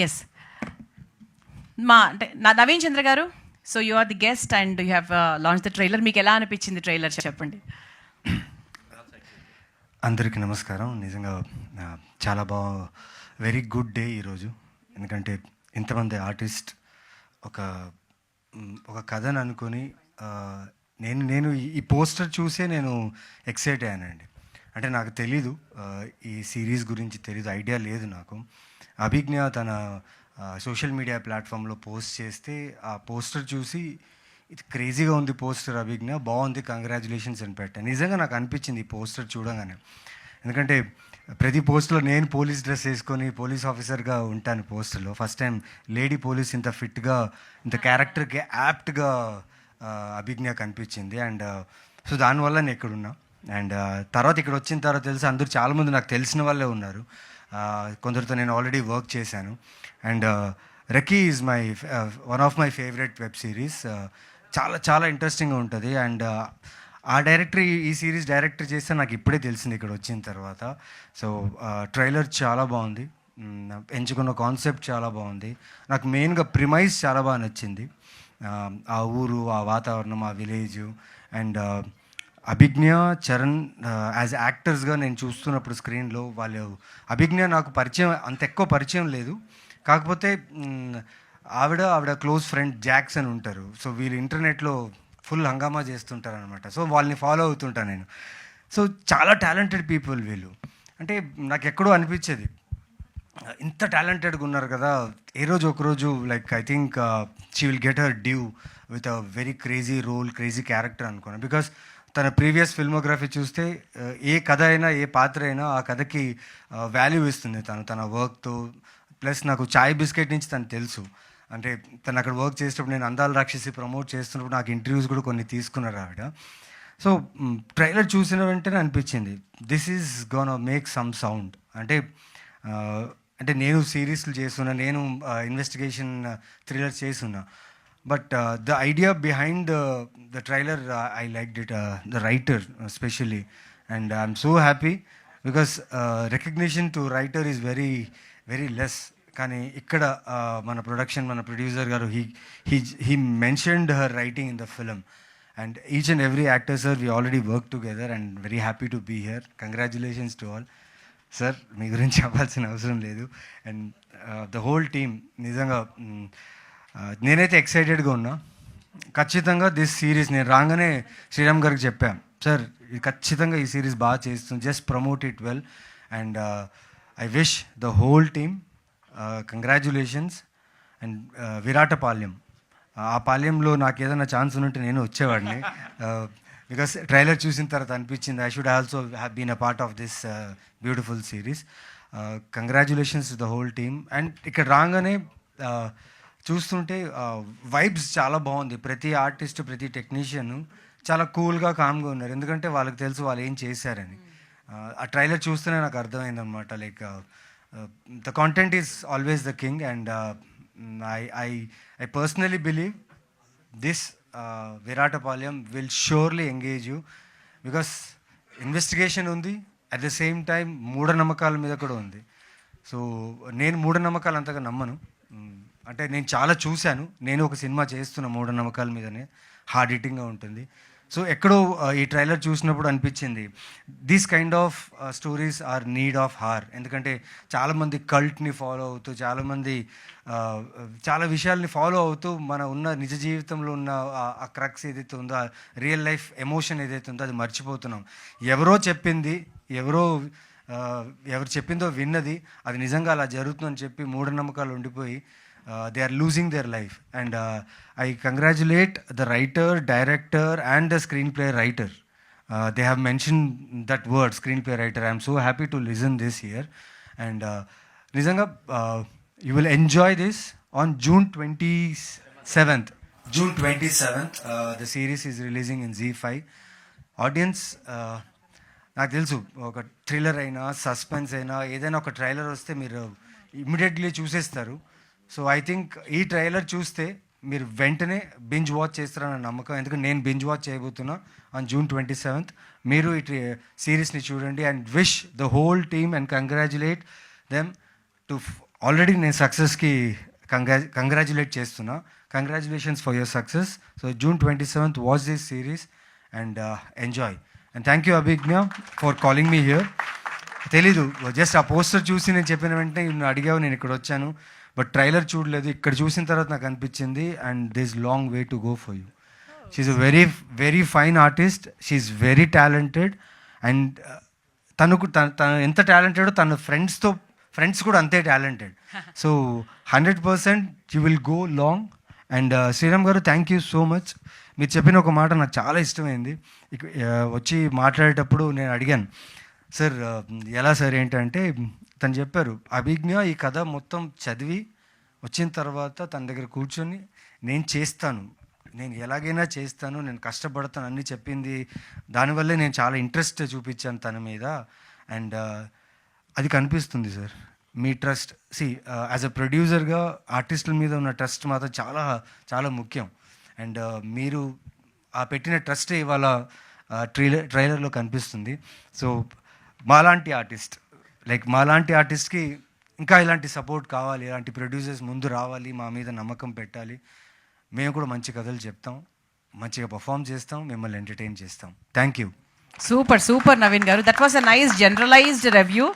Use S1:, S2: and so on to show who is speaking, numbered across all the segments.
S1: Yes మా అంటే నా నవీన్ చంద్ర గారు, so you are the guest and you have launch the trailer. మీకు ఎలా అనిపించింది ట్రైలర్ చెప్పండి.
S2: అందరికీ నమస్కారం. నిజంగా చాలా వెరీ గుడ్ డే ఈరోజు. ఎందుకంటే ఇంతమంది ఆర్టిస్ట్ ఒక ఒక కథను అనుకొని నేను ఈ పోస్టర్ చూసే నేను ఎక్సైట్ అయ్యానండి. అంటే నాకు తెలీదు, ఈ సిరీస్ గురించి తెలీదు, ఐడియా లేదు నాకు. అభిజ్ఞ తన సోషల్ మీడియా ప్లాట్ఫామ్లో పోస్ట్ చేస్తే ఆ పోస్టర్ చూసి ఇది క్రేజీగా ఉంది పోస్టర్, అభిజ్ఞ బాగుంది, కంగ్రాచులేషన్స్ అని పెట్టాను. నిజంగా నాకు అనిపించింది ఈ పోస్టర్ చూడగానే. ఎందుకంటే ప్రతి పోస్ట్లో నేను పోలీస్ డ్రెస్ వేసుకొని పోలీస్ ఆఫీసర్గా ఉంటాను పోస్టర్లో. ఫస్ట్ టైం లేడీ పోలీస్ ఇంత ఫిట్గా, ఇంత క్యారెక్టర్కి యాప్ట్గా అభిజ్ఞ కనిపించింది. అండ్ సో దానివల్ల నేను ఇక్కడున్నా. అండ్ తర్వాత ఇక్కడ వచ్చిన తర్వాత తెలిసి అందరూ చాలామంది నాకు తెలిసిన వాళ్ళే ఉన్నారు. కొందరితో నేను ఆల్రెడీ వర్క్ చేశాను. And Recce is one of my favourite web series. చాలా చాలా ఇంట్రెస్టింగ్గా ఉంటుంది. అండ్ ఆ డైరెక్టర్ ఈ సిరీస్ డైరెక్టర్ చేస్తే నాకు ఇప్పుడే తెలిసింది ఇక్కడ వచ్చిన తర్వాత. సో ట్రైలర్ చాలా బాగుంది, ఎంచుకున్న కాన్సెప్ట్ చాలా బాగుంది. నాకు మెయిన్గా ప్రిమైజ్ చాలా బాగా నచ్చింది. ఆ ఊరు, ఆ వాతావరణం, ఆ విలేజు. అండ్ అభిజ్ఞ, చరణ్ యాజ్ యాక్టర్స్గా నేను చూస్తున్నప్పుడు స్క్రీన్లో వాళ్ళు, అభిజ్ఞ నాకు పరిచయం అంత ఎక్కువ పరిచయం లేదు. కాకపోతే ఆవిడ క్లోజ్ ఫ్రెండ్ జాక్స్ అని ఉంటారు. సో వీళ్ళు ఇంటర్నెట్లో ఫుల్ హంగామా చేస్తుంటారు అనమాట. సో వాళ్ళని ఫాలో అవుతుంటాను నేను. సో చాలా టాలెంటెడ్ పీపుల్ వీళ్ళు. అంటే నాకు ఎక్కడో అనిపించేది, ఇంత టాలెంటెడ్గా ఉన్నారు కదా, ఏ రోజు ఒకరోజు like I think she will get her due with a very crazy role, crazy character అనుకున్నాను. బికాస్ తన ప్రీవియస్ ఫిల్మోగ్రఫీ చూస్తే ఏ కథ అయినా, ఏ పాత్ర అయినా ఆ కథకి వాల్యూ ఇస్తుంది తన వర్క్తో. ప్లస్ నాకు చాయ్ బిస్కెట్ నుంచి తను తెలుసు. అంటే తను అక్కడ వర్క్ చేసేటప్పుడు నేను అందాల రాక్షసి ప్రమోట్ చేస్తున్నప్పుడు నాకు ఇంటర్వ్యూస్ కూడా కొన్ని తీసుకున్నారు ఆవిడ. సో ట్రైలర్ చూసిన వెంటనే అనిపించింది this is gonna make some sound. అంటే నేను సిరీస్లు చేస్తున్నా, నేను ఇన్వెస్టిగేషన్ థ్రిల్లర్స్ చేస్తున్నా. But the idea behind the trailer I liked it, the writer specially. And I'm so happy because recognition to writer is very very less. కానీ ఇక్కడ మన producer గారు he mentioned her writing in the film. And each and every actor sir, we already work together and very happy to be here. Congratulations to all sir. మీ గురించి చెప్పాల్సిన అవసరం లేదు. And the whole team నిజంగా నేనైతే ఎక్సైటెడ్గా ఉన్నా. ఖచ్చితంగా this series నేను రాగానే శ్రీరామ్ గారికి చెప్పాను, సార్ ఇది ఖచ్చితంగా ఈ సిరీస్ బాగా చేస్తుంది, just promote it well. And I wish the whole team congratulations. And Viratapalem, ఆ పాలెంలో నాకు ఏదైనా ఛాన్స్ ఉంటే నేను వచ్చేవాడిని. బికాస్ ట్రైలర్ చూసిన తర్వాత అనిపించింది I should also have been a part of this beautiful series. Congratulations to the whole team. And ఇక్కడ రాగానే చూస్తుంటే వైబ్స్ చాలా బాగుంది. ప్రతి ఆర్టిస్ట్, ప్రతి టెక్నీషియన్ చాలా కూల్గా, కామ్గా ఉన్నారు. ఎందుకంటే వాళ్ళకి తెలుసు వాళ్ళు ఏం చేశారని. ఆ ట్రైలర్ చూస్తేనే నాకు అర్థమైందనమాట. Like the content is always the king. And I personally believe this Viratapalem will surely engage you because investigation ఉంది, అట్ ద సేమ్ టైం మూఢనమ్మకాల మీద కూడా ఉంది. సో నేను మూఢనమ్మకాలు అంతగా నమ్మను. అంటే నేను చాలా చూశాను, నేను ఒక సినిమా చేస్తున్న మూఢనమ్మకాల మీదనే, హార్డ్ హిట్టింగ్గా ఉంటుంది. సో ఎక్కడో ఈ ట్రైలర్ చూసినప్పుడు అనిపించింది these kind of stories are need of hour. ఎందుకంటే చాలామంది కల్ట్ని ఫాలో అవుతూ, చాలామంది చాలా విషయాల్ని ఫాలో అవుతూ మన ఉన్న నిజ జీవితంలో ఉన్న ఆ క్రక్స్ ఏదైతే ఉందో, ఆ రియల్ లైఫ్ ఎమోషన్ ఏదైతే ఉందో అది మర్చిపోతున్నాం. ఎవరో చెప్పింది, ఎవరు చెప్పిందో విన్నది, అది నిజంగా అలా జరుగుతుందని చెప్పి మూఢనమ్మకాలు ఉండిపోయి they are losing their life. And I congratulate the writer, director and the screenplay writer. They have mentioned that word, screenplay writer. I am so happy to listen this here. And nizanga you will enjoy this on June 27th. June 27th the series is releasing in ZEE5. Audience, నాకు తెలుసు ఒక thriller అయినా, suspense అయినా, ఏదైనా ఒక trailer వస్తే మీరు immediately చూసేస్తారు. సో ఐ థింక్ ఈ ట్రైలర్ చూస్తే మీరు వెంటనే బింజ్ వాచ్ చేస్తారన్న నమ్మకం. ఎందుకంటే నేను బింజ్ వాచ్ చేయబోతున్నా ఆన్ June 27th. మీరు ఈ సిరీస్ని చూడండి. And wish the whole team and congratulate them to already నేను సక్సెస్కి కంగ్రాచులేట్ చేస్తున్నా. Congratulations for your success. So June 27th watch this series and enjoy. And thank you Abhigna for calling me here. తెలీదు, just ఆ poster చూసి నేను చెప్పిన వెంటనే నువ్వు అడిగావు, నేను ఇక్కడ వచ్చాను. బట్ ట్రైలర్ చూడలేదు, ఇక్కడ చూసిన తర్వాత నాకు అనిపించింది and this long way to go for you. She's a very very fine artist, she's very talented. And తను ఎంత టాలెంటెడో తన ఫ్రెండ్స్ కూడా అంతే talented. So 100% you will go long. And Sriram గారు, థ్యాంక్ యూ సో మచ్. మీరు చెప్పిన ఒక మాట నాకు చాలా ఇష్టమైంది. వచ్చి మాట్లాడేటప్పుడు నేను అడిగాను, సార్ ఎలా సార్ ఏంటంటే తను చెప్పారు, అభిజ్ఞ ఈ కథ మొత్తం చదివి వచ్చిన తర్వాత తన దగ్గర కూర్చొని నేను చేస్తాను, నేను ఎలాగైనా చేస్తాను, నేను కష్టపడతాను అన్నీ చెప్పింది. దానివల్లే నేను చాలా ఇంట్రెస్ట్ చూపించాను తన మీద. అండ్ అది కనిపిస్తుంది sir me trust. As a ప్రొడ్యూసర్గా ఆర్టిస్టుల మీద ఉన్న ట్రస్ట్ మాత్రం చాలా చాలా ముఖ్యం. అండ్ మీరు ఆ పెట్టిన ట్రస్టే ఇవాళ ట్రైలర్లో కనిపిస్తుంది. సో మాలాంటి ఆర్టిస్ట్కి ఇంకా ఇలాంటి సపోర్ట్ కావాలి, ఇలాంటి ప్రొడ్యూసర్స్ ముందు రావాలి, మా మీద నమ్మకం పెట్టాలి. మేము కూడా మంచి కథలు చెప్తాం, మంచిగా పర్ఫామ్ చేస్తాం, మిమ్మల్ని ఎంటర్టైన్ చేస్తాం. Thank you.
S1: Super Naveen garu. That was a nice generalized review,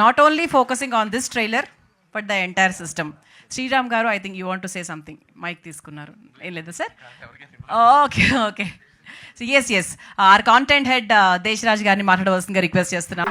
S1: not only focusing on this trailer but the entire system. Sriram garu, I think you want to say something. Mike తీసుకున్నారు, ఏం లేదా sir? Okay. S R content head Desaraj గారిని మాట్లాడవలసిందిగా request చేస్తున్నాం.